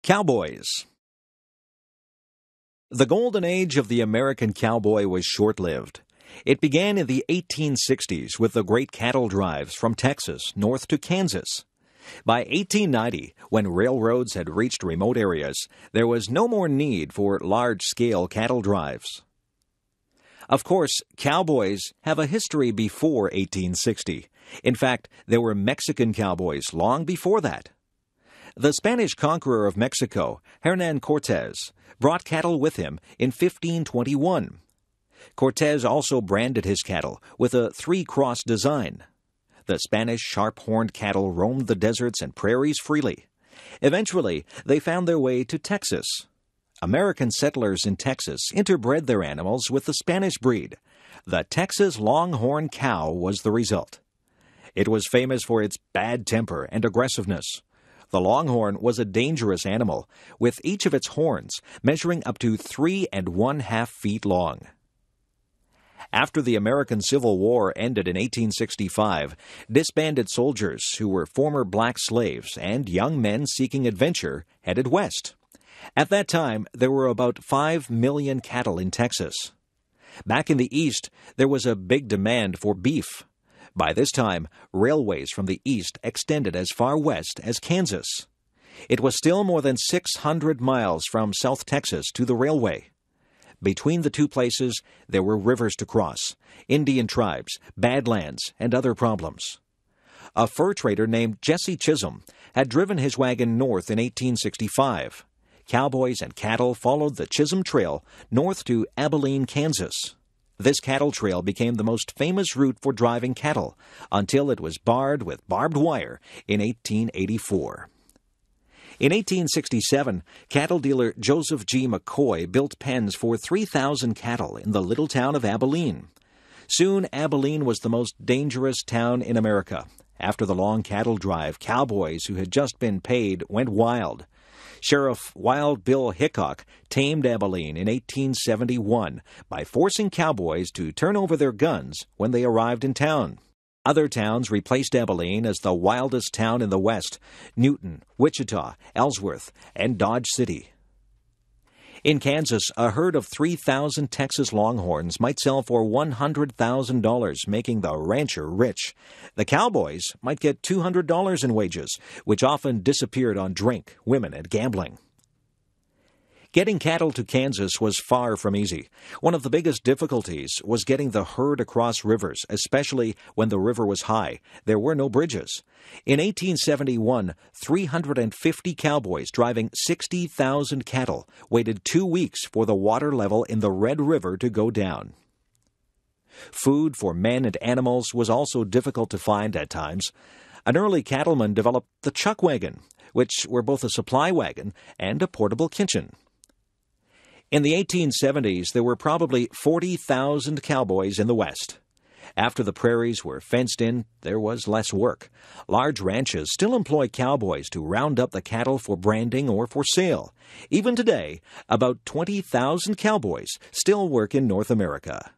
Cowboys. The golden age of the American cowboy was short-lived. It began in the 1860s with the great cattle drives from Texas north to Kansas. By 1890, when railroads had reached remote areas, there was no more need for large-scale cattle drives. Of course, cowboys have a history before 1860. In fact, there were Mexican cowboys long before that. The Spanish conqueror of Mexico, Hernán Cortés, brought cattle with him in 1521. Cortés also branded his cattle with a three-cross design. The Spanish sharp-horned cattle roamed the deserts and prairies freely. Eventually, they found their way to Texas. American settlers in Texas interbred their animals with the Spanish breed. The Texas Longhorn cow was the result. It was famous for its bad temper and aggressiveness. The longhorn was a dangerous animal, with each of its horns measuring up to 3 1/2 feet long. After the American Civil War ended in 1865, disbanded soldiers who were former black slaves and young men seeking adventure headed west. At that time, there were about 5 million cattle in Texas. Back in the East, there was a big demand for beef. By this time, railways from the east extended as far west as Kansas. It was still more than 600 miles from South Texas to the railway. Between the two places, there were rivers to cross, Indian tribes, badlands, and other problems. A fur trader named Jesse Chisholm had driven his wagon north in 1865. Cowboys and cattle followed the Chisholm Trail north to Abilene, Kansas. This cattle trail became the most famous route for driving cattle until it was barred with barbed wire in 1884. In 1867, cattle dealer Joseph G. McCoy built pens for 3,000 cattle in the little town of Abilene. Soon, Abilene was the most dangerous town in America. After the long cattle drive, cowboys who had just been paid went wild. Sheriff Wild Bill Hickok tamed Abilene in 1871 by forcing cowboys to turn over their guns when they arrived in town. Other towns replaced Abilene as the wildest town in the West: Newton, Wichita, Ellsworth, and Dodge City. In Kansas, a herd of 3,000 Texas Longhorns might sell for $100,000, making the rancher rich. The cowboys might get $200 in wages, which often disappeared on drink, women, and gambling. Getting cattle to Kansas was far from easy. One of the biggest difficulties was getting the herd across rivers, especially when the river was high. There were no bridges. In 1871, 350 cowboys driving 60,000 cattle waited 2 weeks for the water level in the Red River to go down. Food for men and animals was also difficult to find at times. An early cattleman developed the chuck wagon, which were both a supply wagon and a portable kitchen. In the 1870s, there were probably 40,000 cowboys in the West. After the prairies were fenced in, there was less work. Large ranches still employ cowboys to round up the cattle for branding or for sale. Even today, about 20,000 cowboys still work in North America.